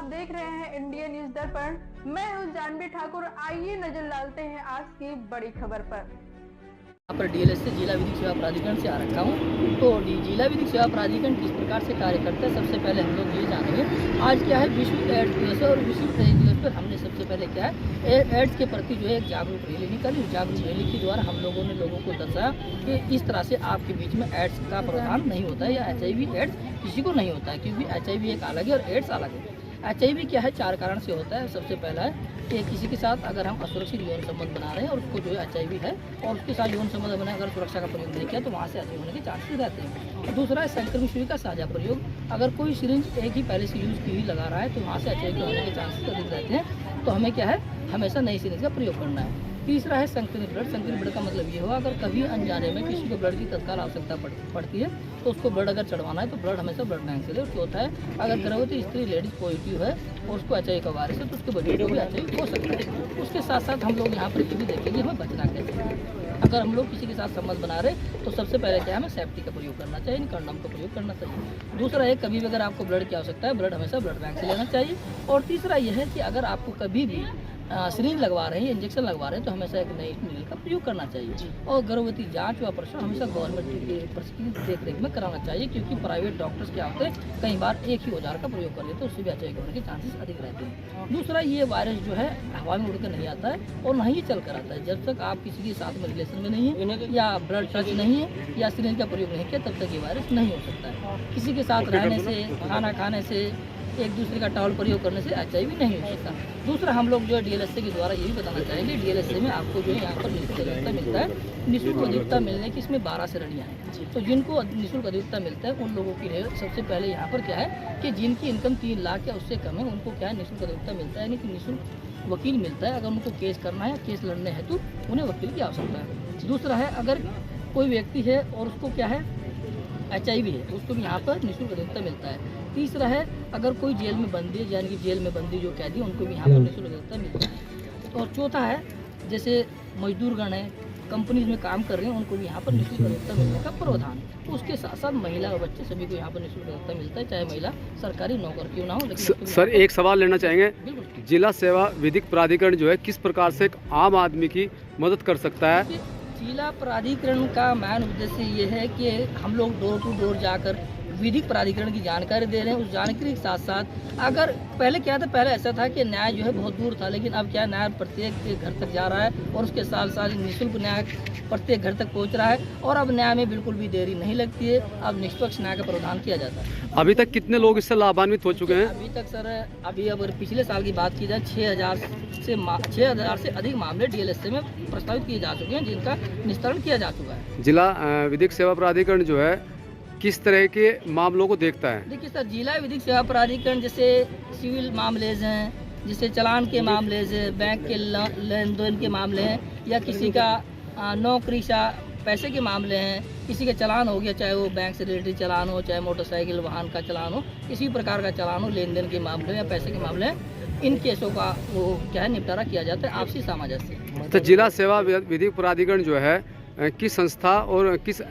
देख रहे हैं इंडियन न्यूज दर्पण। मैं हूं जानवी ठाकुर। आइए नजर डालते हैं आज की बड़ी खबर पर। यहाँ पर डीएलएस से जिला विधिक सेवा प्राधिकरण से आ रखा हूँ। तो जिला विधिक सेवा प्राधिकरण किस प्रकार से कार्य करता है, सबसे पहले हम लोग ये जानेंगे। आज क्या है, विश्व एड्स दिवस है और विश्व एड्स दिवस पर हमने सबसे पहले क्या है, एड्स के प्रति जो है एक जागरूक रैली निकाली। जागरूक रैली के द्वारा हम लोगों ने लोगों को दर्शाया कि इस तरह से आपके बीच में एड्स का प्रावधान नहीं होता है, या HIV एड्स किसी को नहीं होता है, क्योंकि HIV एक अलग है और एड्स अलग है। HIV क्या है, 4 कारण से होता है। सबसे पहला है कि किसी के साथ अगर हम असुरक्षित यौन संबंध बना रहे हैं और उसको जो है HIV है और उसके साथ यौन संबंध बना अगर सुरक्षा का प्रयोग नहीं किया तो वहाँ से HIV होने के चांसेस रहते हैं। दूसरा है संक्रमित सुई का साझा प्रयोग। अगर कोई सिरिंज एक ही पहले से यूज़ की हुई लगा रहा है तो वहाँ से HIV होने के चांसेस अधिक रहते हैं। तो हमें क्या है, हमेशा नई सिरिंज का प्रयोग करना है। तीसरा है संक्रमित ब्लड। संक्रमित ब्लड का मतलब ये हुआ, अगर कभी अनजाने में किसी को ब्लड की तत्काल आवश्यकता पड़ती है तो उसको ब्लड अगर चढ़वाना है तो ब्लड हमेशा ब्लड बैंक से ले। और चौथा है, अगर गर्भवती स्त्री लेडीज पॉजिटिव है और उसको HIV का वायरस है तो उसके बच्चे को भी HIV हो सकता है। उसके साथ साथ हम लोग यहाँ पर ये भी देखेंगे हमें बचना कैसे। अगर हम लोग किसी के साथ संबंध बना रहे तो सबसे पहले क्या है, हमें सेफ्टी का प्रयोग करना चाहिए, कंडोम का प्रयोग करना चाहिए। दूसरा है, कभी भी अगर आपको ब्लड की आवश्यकता है, ब्लड हमेशा ब्लड बैंक से लेना चाहिए। और तीसरा यह है कि अगर आपको कभी भी सिरिंज लगवा रहे हैं, इंजेक्शन लगवा रहे हैं तो हमेशा एक नई नीडल का प्रयोग करना चाहिए। और गर्भवती जांच व प्रसव हमेशा गवर्नमेंट के प्रशिक्षित देख रेख में कराना चाहिए, क्योंकि प्राइवेट डॉक्टर्स क्या होते हैं, कई बार एक ही औजार का प्रयोग कर लेते हैं, उससे भी HIV होने के चांसेस अधिक रहते हैं। दूसरा, ये वायरस जो है हवा में उड़कर नहीं आता है और ना ही चल कर आता है। जब तक आप किसी के साथ में रिलेशन में नहीं है या ब्लड टच नहीं है या सिरिंज का प्रयोग नहीं किया, तब तक ये वायरस नहीं हो सकता है। किसी के साथ रहने से, खाना खाने से, एक दूसरे का टॉवल प्रयोग करने से HIV नहीं हो सकता। दूसरा, हम लोग जो है DLSA के द्वारा यही बताना चाहेंगे, DLSA में आपको जो है यहाँ पर निःशुल्क अधिकता मिलता है। निःशुल्क अधिकता मिलने की इसमें 12 श्रेणियाँ हैं। तो जिनको निःशुल्क अधिकता मिलता है उन लोगों की सबसे पहले यहाँ पर क्या है कि जिनकी इनकम 3 लाख या उससे कम है उनको क्या है, निःशुल्क अधिकता मिलता है, यानी कि निःशुल्क वकील मिलता है। अगर उनको केस करना है, केस लड़ने है तो उन्हें वकील की आवश्यकता है। दूसरा है, अगर कोई व्यक्ति है और उसको क्या है HIV है, उसको भी यहाँ पर निःशुल्क अधिकता मिलता है। तीसरा है, अगर कोई जेल में बंदी है, यानी कि जेल में बंदी जो कैदी, उनको भी यहाँ पर निःशुल्क अधिकता मिलता है। और चौथा है, जैसे मजदूरगण हैं, कंपनीज में काम कर रहे हैं, उनको भी यहाँ पर निःशुल्क अधिकता मिलने का प्रावधान है। उसके साथ साथ महिला और बच्चे सभी को यहाँ पर निःशुल्क अधिकता मिलता है, चाहे महिला सरकारी नौकर क्यों ना हो। लेकिन सर, एक सवाल लेना चाहेंगे, जिला सेवा विधिक प्राधिकरण जो है किस प्रकार से एक आम आदमी की मदद कर सकता है? जिला प्राधिकरण का मेन उद्देश्य ये है कि हम लोग डोर टू डोर जाकर विधिक प्राधिकरण की जानकारी दे रहे हैं। उस जानकारी के साथ साथ अगर पहले क्या था, पहले ऐसा था कि न्याय जो है बहुत दूर था, लेकिन अब क्या, न्याय प्रत्येक के घर तक जा रहा है और उसके साथ साथ निःशुल्क न्याय प्रत्येक घर तक पहुंच रहा है। और अब न्याय में बिल्कुल भी देरी नहीं लगती है, अब निष्पक्ष न्याय का प्रावधान किया जाता है। अभी तक कितने लोग इससे लाभान्वित हो चुके हैं? अभी तक सर, अभी अगर पिछले साल की बात की जाए, 6,000 से अधिक मामले DLSA में प्रस्तावित किए जा चुके हैं, जिनका निस्तारण किया जा चुका है। जिला विधिक सेवा प्राधिकरण जो है किस तरह के मामलों को देखता है? देखिए सर, जिला विधिक सेवा प्राधिकरण जैसे सिविल मामलेज हैं, जैसे चालान के मामलेज हैं, बैंक के लेन देन के मामले हैं, या किसी का नौकरी से पैसे के मामले हैं, किसी का चालान हो गया, चाहे वो बैंक से रिलेटेड चालान हो, चाहे मोटरसाइकिल वाहन का चालान हो, किसी प्रकार का चालान हो, लेन देन के मामले या पैसे के मामले हैं, इन केसों का वो क्या है, निपटारा किया जाता है आपसी सामंजस्य। तो जिला सेवा विधिक प्राधिकरण जो है किस संस्था और किस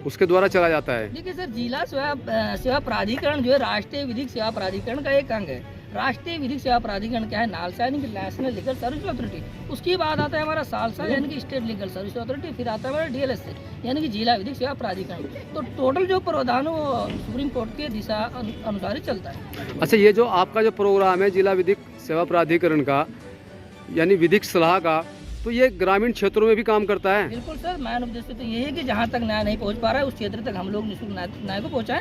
उसके द्वारा चला जाता है? देखिए सर, जिला सेवा प्राधिकरण जो है राष्ट्रीय विधिक सेवा प्राधिकरण का एक अंग है। राष्ट्रीय विधिक सेवा प्राधिकरण क्या है, नालसा यानी कि नेशनल लीगल सर्विस अथॉरिटी। उसके बाद आता है हमारा सालसा यानी कि स्टेट लीगल सर्विस अथॉरिटी, फिर आता है हमारा DLSA यानी कि जिला विधिक सेवा प्राधिकरण। तो टोटल जो प्रावधान है वो सुप्रीम कोर्ट के दिशा अनुसार ही चलता है। अच्छा, ये जो आपका जो प्रोग्राम है जिला विधिक सेवा प्राधिकरण का, यानी विधिक सलाह का, तो ये ग्रामीण क्षेत्रों में भी काम करता है? बिल्कुल सर, मेन उद्देश्य तो यही है कि जहाँ तक न्याय नहीं पहुँच पा रहा है उस क्षेत्र तक हम लोग निःशुल्क न्याय को पहुँचाएं।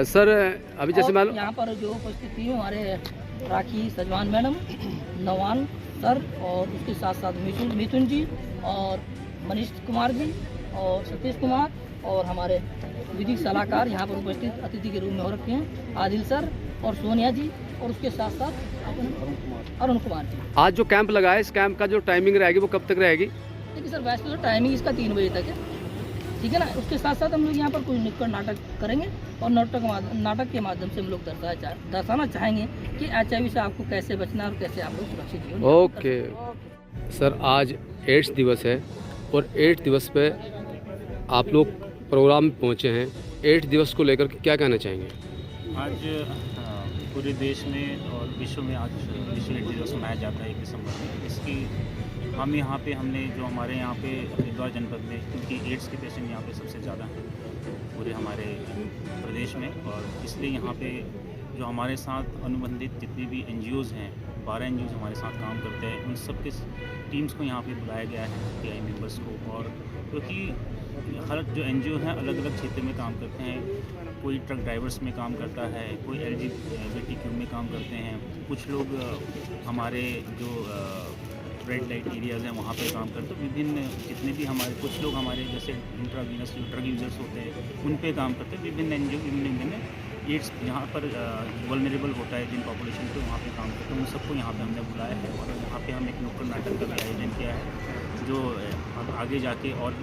सर, अभी जैसे मान लो यहाँ पर जो उपस्थित थी हमारे राखी सजवान मैडम, नवान सर, और उसके साथ साथ मिथुन जी और मनीष कुमार जी और सतीश कुमार और हमारे विधिक सलाहकार यहाँ पर उपस्थित अतिथि के रूप में हो रखे हैं, आदिल सर और सोनिया जी, और उसके साथ साथ अरुण कुमार जी। आज जो कैंप लगा है, इस कैंप का जो टाइमिंग रहेगी वो कब तक रहेगी? देखिए सर, वैसे तो टाइमिंग इसका 3 बजे तक है, ठीक है ना। उसके साथ साथ हम लोग यहाँ पर कुछ नुक्कड़ नाटक करेंगे और नाटक के माध्यम से हम लोग दर्शाना चाहेंगे कि HIV से आपको कैसे बचना और कैसे आप लोग सुरक्षित जीवन। ओके सर, आज एड्स दिवस है और एड्स दिवस पे आप लोग प्रोग्राम में पहुँचे हैं। एड्स दिवस को लेकर क्या कहना चाहेंगे? आज पूरे देश में और विश्व में आज विश्व एड्स दिवस मनाया जाता है 1 दिसंबर में। इसकी हम यहाँ पे हमने जो हमारे यहाँ पे हरिद्वार जनपद में, क्योंकि एड्स के पेशेंट यहाँ पे सबसे ज़्यादा हैं पूरे हमारे प्रदेश में, और इसलिए यहाँ पे जो हमारे साथ अनुबंधित जितनी भी NGOs हैं, 12 NGOs हमारे साथ काम करते हैं, उन सब के टीम्स को यहाँ पे बुलाया गया है, PI मेंबर्स को। और क्योंकि हर जो NGO हैं अलग अलग क्षेत्र में काम करते हैं, कोई ट्रक ड्राइवर्स में काम करता है, कोई LGBTQ में काम करते हैं, कुछ लोग हमारे जो रेड लाइट एरियाज़ हैं वहाँ पे काम करते हैं, विभिन्न जितने भी हमारे कुछ लोग हमारे जैसे इंट्रावीनस जो ड्रग यूजर्स होते हैं उन पे काम करते हैं। विभिन्न NGO विभिन्न एड्स जहाँ पर वल्नरेबल होता है जिन पॉपुलेशन पे, वहाँ पे काम करते हैं, उन सबको यहाँ पे हमने बुलाया है। और यहाँ पे हम एक नुक्कड़ नाटक का भी आयोजन किया है, जो अब आगे जाके और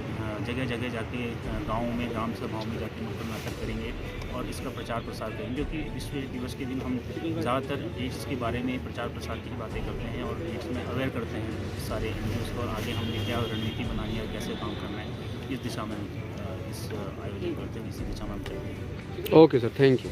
जगह जगह जाके गाँव में, ग्राम सभाओं में जाके नुक्कड़ नाटक करेंगे और इसका प्रचार प्रसार करेंगे, जो कि विश्व एड्स दिवस के दिन हम ज़्यादातर एड्स के बारे में प्रचार प्रसार की बातें करते हैं और एड्स में अवेयर करते हैं सारे NGOs को, और आगे हमने क्या रणनीति बनानी है और कैसे काम करना है, इस दिशा में इस आयोजन करते हैं, इसी दिशा में हम चलते हैं। Okay sir, thank you.